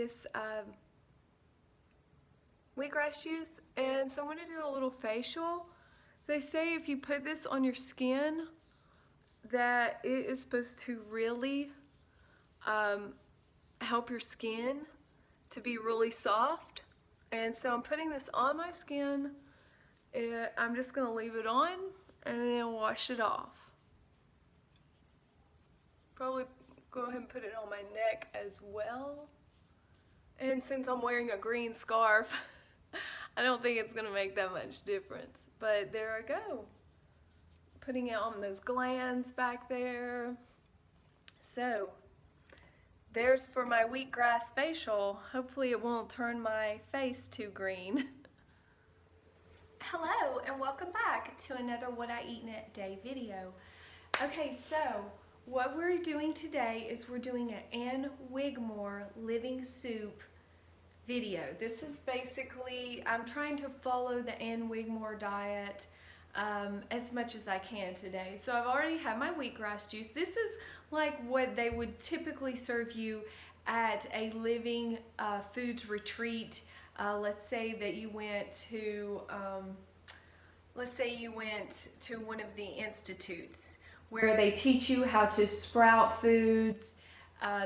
this wheatgrass juice, and so I'm going to do a little facial. They say if you put this on your skin that it is supposed to really help your skin to be really soft, and so I'm putting this on my skin, and I'm just going to leave it on and then wash it off. Probably go ahead and put it on my neck as well. And since I'm wearing a green scarf, I don't think it's going to make that much difference. But there I go. Putting it on those glands back there. So, there's for my wheatgrass facial. Hopefully it won't turn my face too green. Hello and welcome back to another What I Eat in a Day video. Okay, so what we're doing today is we're doing an Ann Wigmore living soup video. This is basically, I'm trying to follow the Ann Wigmore diet as much as I can today. So I've already had my wheatgrass juice. This is like what they would typically serve you at a living foods retreat. Let's say that you went to, one of the institutes where they teach you how to sprout foods.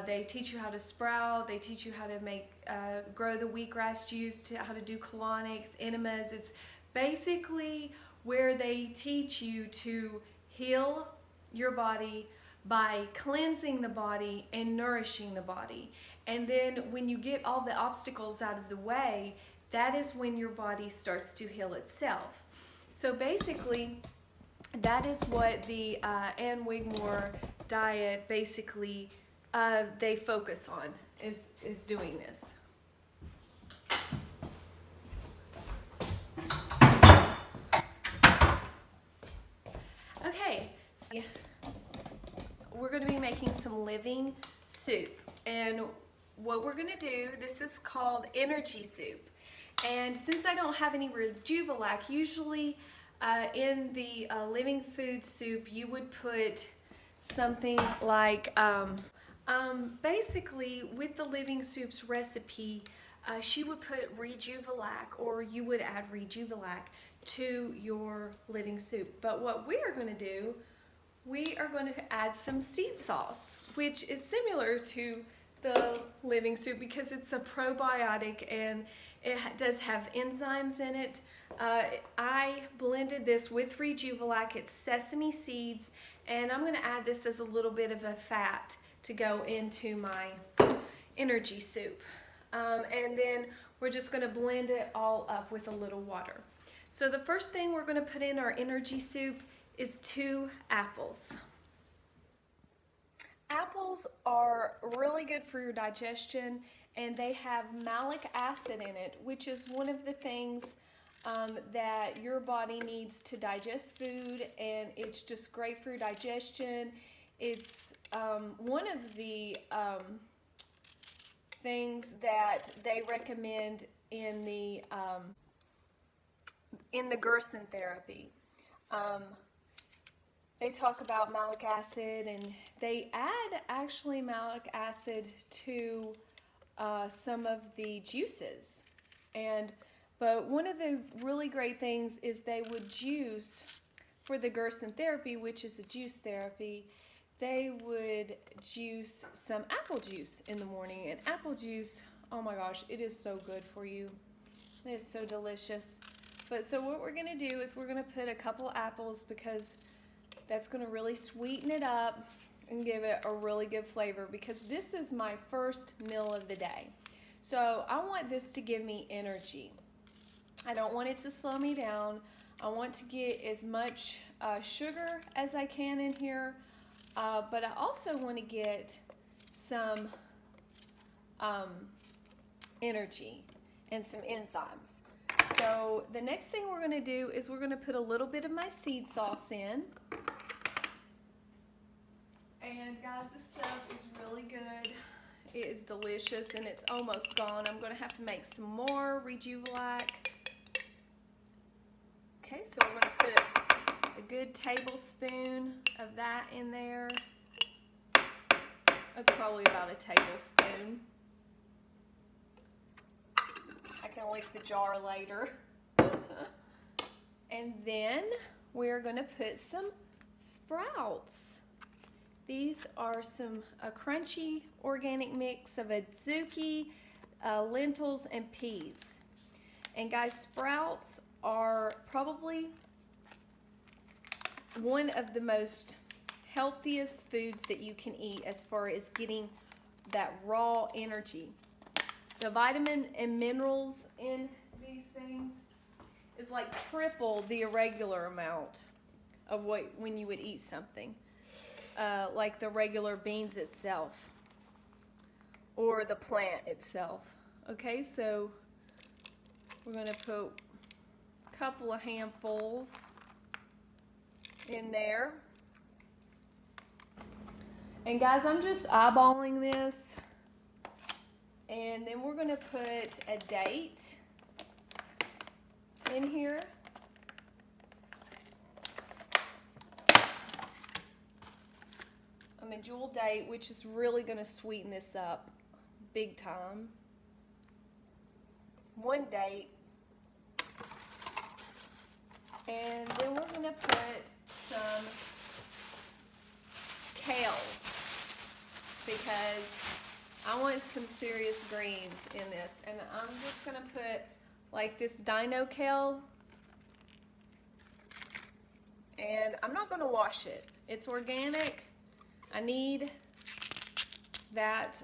They teach you how to sprout. They teach you how to make, grow the wheatgrass juice, how to do colonics, enemas. It's basically where they teach you to heal your body by cleansing the body and nourishing the body. And then when you get all the obstacles out of the way, that is when your body starts to heal itself. So basically, that is what the Ann Wigmore diet basically they focus on, is doing this. Okay, so we're going to be making some living soup, and what we're going to do, this is called energy soup. And since I don't have any Rejuvelac, usually in the living food soup you would put something like basically with the living soup's recipe, she would put Rejuvelac, or you would add Rejuvelac to your living soup. But what we are going to do, we are going to add some seed sauce, which is similar to the living soup because it's a probiotic and it does have enzymes in it. I blended this with Rejuvelac. It's sesame seeds, and I'm going to add this as a little bit of a fat to go into my energy soup. And then we're just going to blend it all up with a little water. So the first thing we're going to put in our energy soup is 2 apples. Apples are really good for your digestion, and they have malic acid in it, which is one of the things that your body needs to digest food, and it's just great for your digestion. It's one of the things that they recommend in the Gerson therapy. They talk about malic acid, and they add actually malic acid to some of the juices. But one of the really great things is they would juice for the Gerson therapy, which is a juice therapy. They would juice some apple juice in the morning, and apple juice, oh my gosh, it is so good for you. It is so delicious. But so what we're going to do is we're going to put a couple apples, because that's going to really sweeten it up and give it a really good flavor, because this is my first meal of the day. So I want this to give me energy. I don't want it to slow me down. I want to get as much sugar as I can in here, but I also want to get some energy and some enzymes. So the next thing we're going to do is we're going to put a little bit of my seed sauce in. And guys, this stuff is really good. It is delicious, and it's almost gone. I'm going to have to make some more Rejuvelac. Okay, so we're going to put a good tablespoon of that in there. That's probably about a tablespoon. can lick the jar later. And then we're gonna put some sprouts. These are a crunchy organic mix of adzuki, lentils, and peas. And guys, sprouts are probably one of the most healthiest foods that you can eat as far as getting that raw energy. The vitamin and minerals in these things is like triple the irregular amount of when you would eat something. Like the regular beans itself or the plant itself. Okay, so we're going to put a couple of handfuls in there. And guys, I'm just eyeballing this. And then we're going to put a date in here. A jewel date, which is really going to sweeten this up big time. One date. And then we're going to put some kale because I want some serious greens in this. And I'm just going to put like this dino kale. And I'm not going to wash it. It's organic. I need that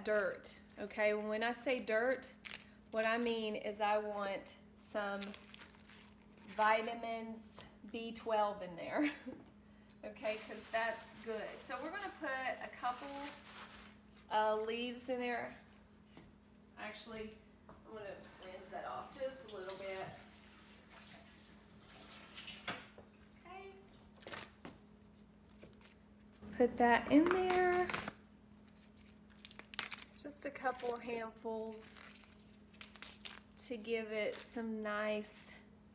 dirt, okay? When I say dirt, what I mean is I want some vitamins B12 in there, okay? Because that's good. So we're going to put a couple leaves in there. Actually, I'm going to cleanse that off just a little bit. Put that in there. Just a couple handfuls to give it some nice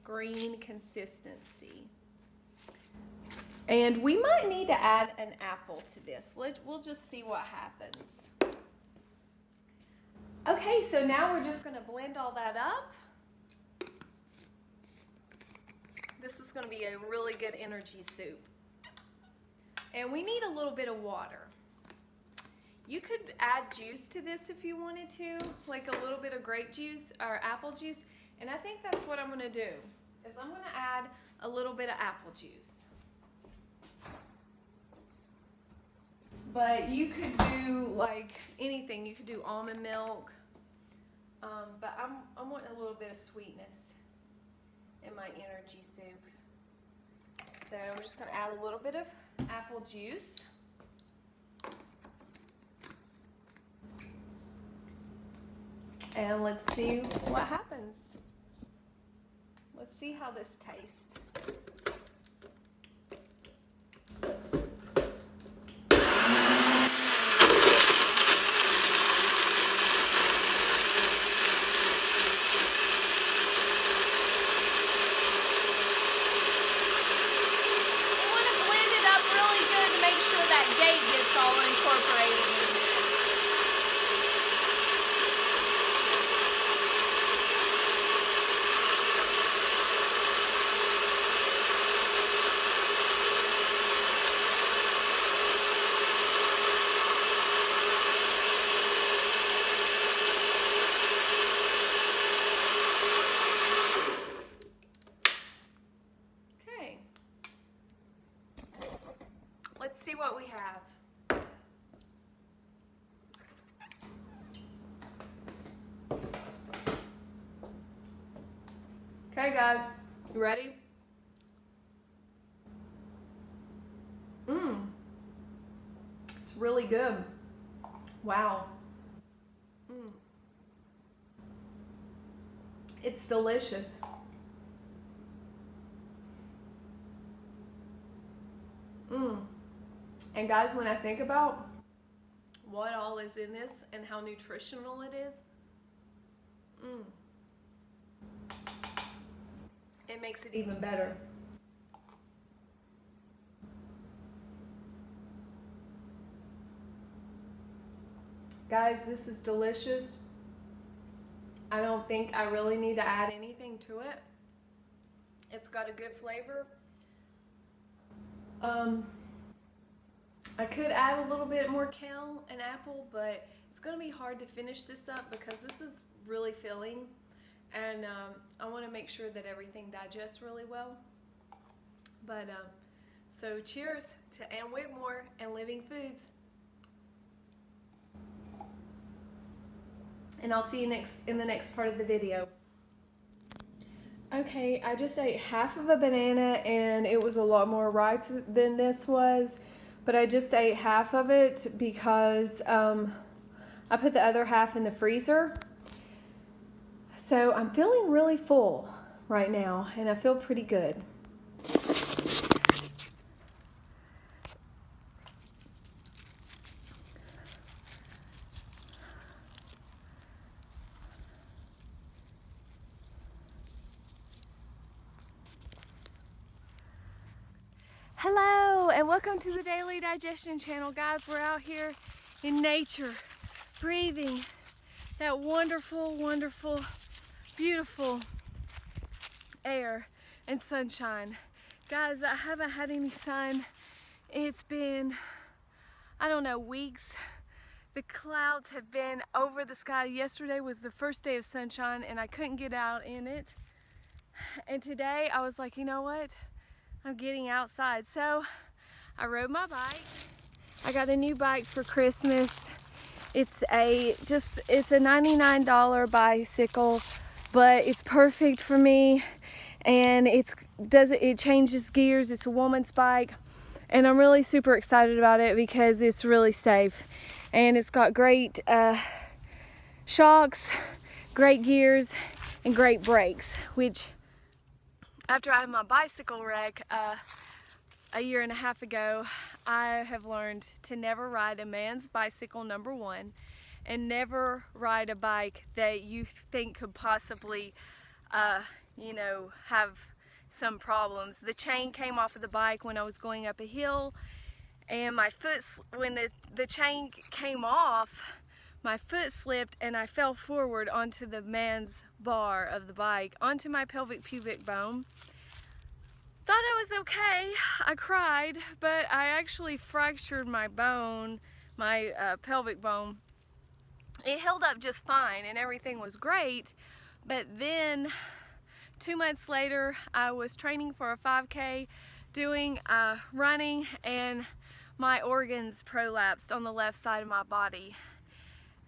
green consistency. And we might need to add an apple to this. We'll just see what happens. Okay, so now we're just going to blend all that up. This is going to be a really good energy soup. And we need a little bit of water. You could add juice to this if you wanted to, like a little bit of grape juice or apple juice. And I think that's what I'm going to do, is I'm going to add a little bit of apple juice. But you could do like anything. You could do almond milk. But I'm wanting a little bit of sweetness in my energy soup. So I'm just going to add a little bit of apple juice. And let's see what happens. Let's see how this tastes. Let's see what we have. Okay guys, you ready? It's really good. Wow. It's delicious. And guys, when I think about what all is in this and how nutritional it is, it makes it even better. Guys, this is delicious. I don't think I really need to add anything to it. It's got a good flavor. I could add a little bit more kale and apple, but it's going to be hard to finish this up because this is really filling, and I want to make sure that everything digests really well. But so cheers to Ann Whitmore and Living Foods. And I'll see you in the next part of the video. Okay, I just ate half of a banana and it was a lot more ripe than this was, but I just ate half of it because I put the other half in the freezer. So I'm feeling really full right now and I feel pretty good. Hello and welcome to the Daily Digestion channel, guys. We're out here in nature, breathing that wonderful, wonderful, beautiful air and sunshine. Guys, I haven't had any sun. It's been, I don't know, weeks. The clouds have been over the sky. Yesterday was the first day of sunshine and I couldn't get out in it. And today I was like, you know what? I'm getting outside. So I rode my bike. I got a new bike for Christmas. It's a $99 bicycle, but it's perfect for me, and it changes gears. It's a woman's bike, and I'm really super excited about it because it's really safe, and it's got great shocks, great gears, and great brakes, which after I had my bicycle wreck a year and a half ago, I have learned to never ride a man's bicycle, number one, and never ride a bike that you think could possibly, you know, have some problems. The chain came off of the bike when I was going up a hill, and my foot, when the chain came off, my foot slipped and I fell forward onto the man's bar of the bike, onto my pelvic pubic bone. Thought it was okay. I cried, but I actually fractured my bone, my pelvic bone. It held up just fine and everything was great, but then 2 months later I was training for a 5K, doing running, and my organs prolapsed on the left side of my body.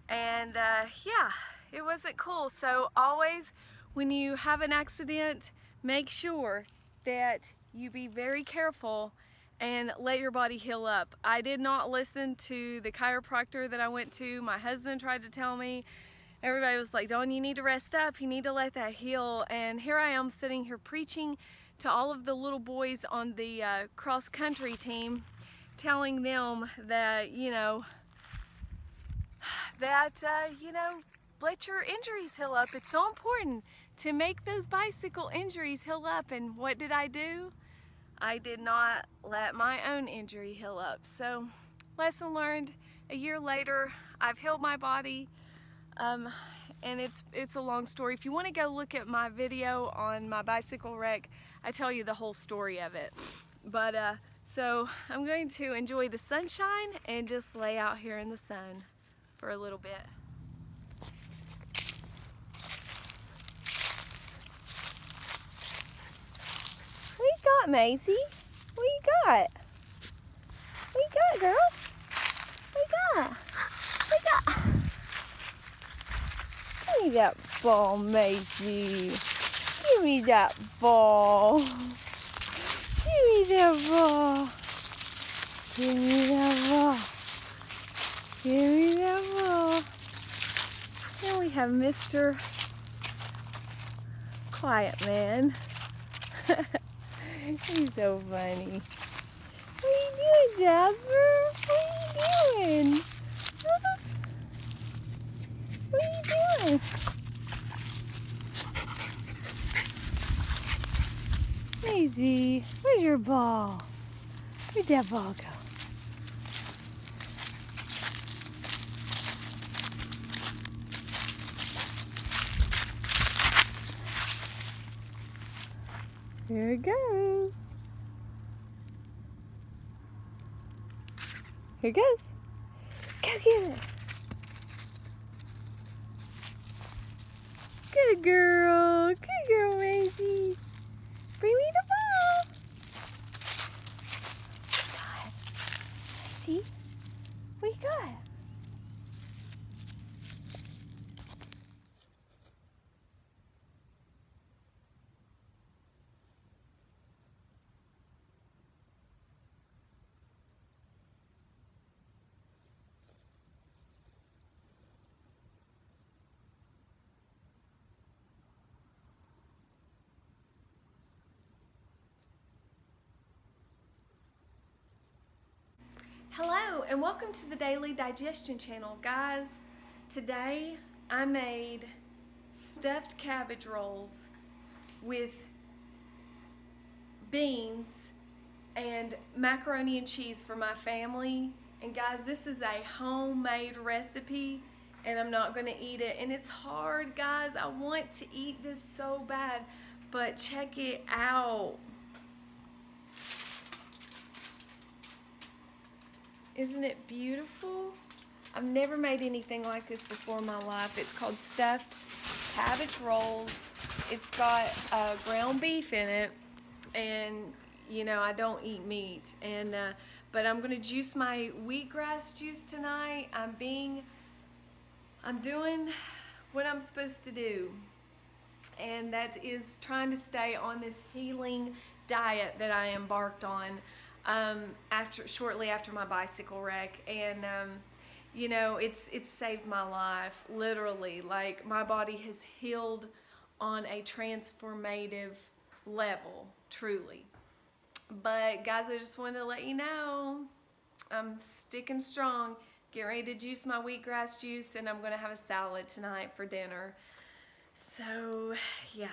And yeah, it wasn't cool. So always when you have an accident, make sure that you be very careful and let your body heal up. I did not listen to the chiropractor that I went to. My husband tried to tell me. Everybody was like, Dawn, you need to rest up. You need to let that heal. And here I am sitting here preaching to all of the little boys on the cross-country team, telling them that, you know, let your injuries heal up. It's so important to make those bicycle injuries heal up. And what did I do? I did not let my own injury heal up. So, lesson learned. A year later, I've healed my body, and it's a long story. If you want to go look at my video on my bicycle wreck, I tell you the whole story of it. But so I'm going to enjoy the sunshine and just lay out here in the sun for a little bit. What you got, Maisie? What you got? What you got, girl? What you got? What you got? Give me that ball, Maisie. Give me that ball. Give me that ball. Give me that ball. Give me that ball. Then we have Mr. Quiet Man. He's so funny. What are you doing, Jasper? What are you doing? What are you doing? Maisie, where's your ball? Where'd that ball go? Here it goes. Here it goes. Go get it. Good girl. Good girl, Maisie. Bring me the ball. What you got? Maisie, what you got? Hello and welcome to the Daily Digestion channel. Guys, today I made stuffed cabbage rolls with beans and macaroni and cheese for my family. And guys, this is a homemade recipe and I'm not going to eat it. And it's hard, guys. I want to eat this so bad, but check it out. Isn't it beautiful? I've never made anything like this before in my life. It's called stuffed cabbage rolls. It's got ground beef in it, and you know I don't eat meat. And but I'm gonna juice my wheatgrass juice tonight. I'm doing what I'm supposed to do, and that is trying to stay on this healing diet that I embarked on. Shortly after my bicycle wreck, and you know, it's saved my life, literally. Like, my body has healed on a transformative level, truly. But guys, I just wanted to let you know I'm sticking strong. Get ready to juice my wheatgrass juice, and I'm gonna have a salad tonight for dinner. So yeah,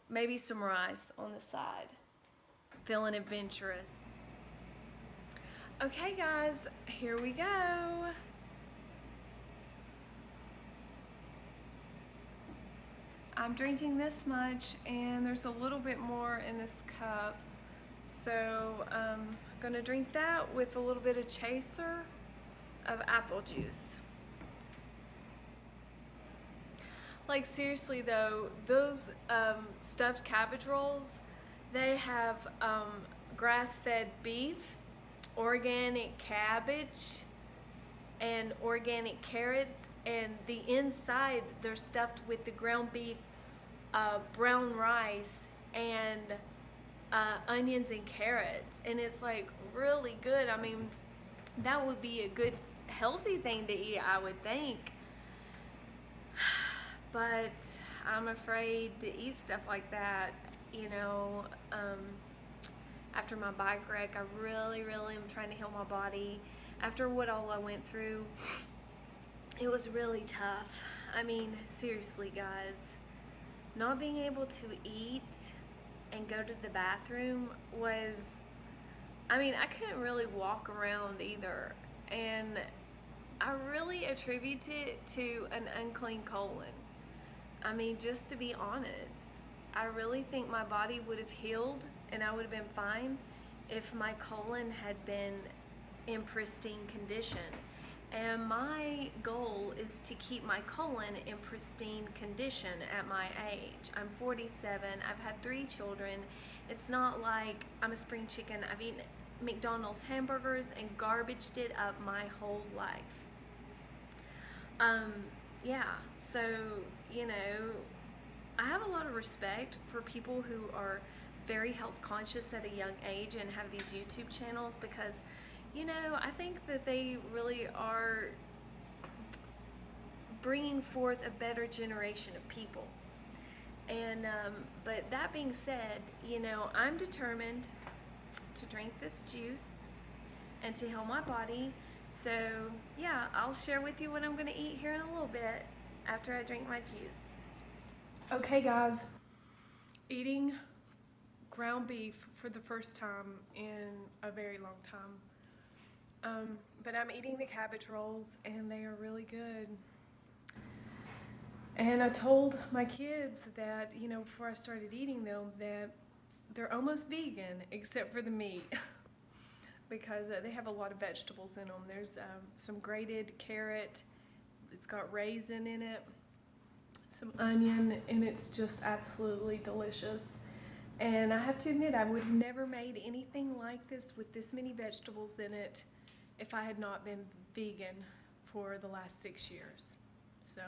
maybe some rice on the side. Feeling adventurous. Okay guys, here we go. I'm drinking this much and there's a little bit more in this cup. So I'm gonna drink that with a little bit of chaser of apple juice. Like, seriously though, those stuffed cabbage rolls, they have grass-fed beef, organic cabbage, and organic carrots, and the inside they're stuffed with the ground beef, brown rice, and onions and carrots, and it's like really good. I mean, that would be a good healthy thing to eat, I would think, but I'm afraid to eat stuff like that, you know. After my bike wreck, I really am trying to heal my body. After what all I went through, it was really tough. I mean, seriously guys, not being able to eat and go to the bathroom was, I mean, I couldn't really walk around either. And I really attribute it to an unclean colon. I mean, just to be honest, I really think my body would have healed and I would have been fine if my colon had been in pristine condition. And my goal is to keep my colon in pristine condition at my age. I'm 47, I've had 3 children. It's not like I'm a spring chicken. I've eaten McDonald's hamburgers and garbaged it up my whole life. Yeah, so, you know, I have a lot of respect for people who are very health conscious at a young age and have these YouTube channels, because, you know, I think that they really are bringing forth a better generation of people. And but that being said, you know, I'm determined to drink this juice and to heal my body. So yeah, I'll share with you what I'm going to eat here in a little bit after I drink my juice. Okay guys, eating ground beef for the first time in a very long time. But I'm eating the cabbage rolls and they are really good. And I told my kids that, you know, before I started eating them, that they're almost vegan except for the meat because they have a lot of vegetables in them. There's some grated carrot, it's got raisin in it, some onion, and it's just absolutely delicious. And I have to admit, I would have never made anything like this with this many vegetables in it if I had not been vegan for the last 6 years. So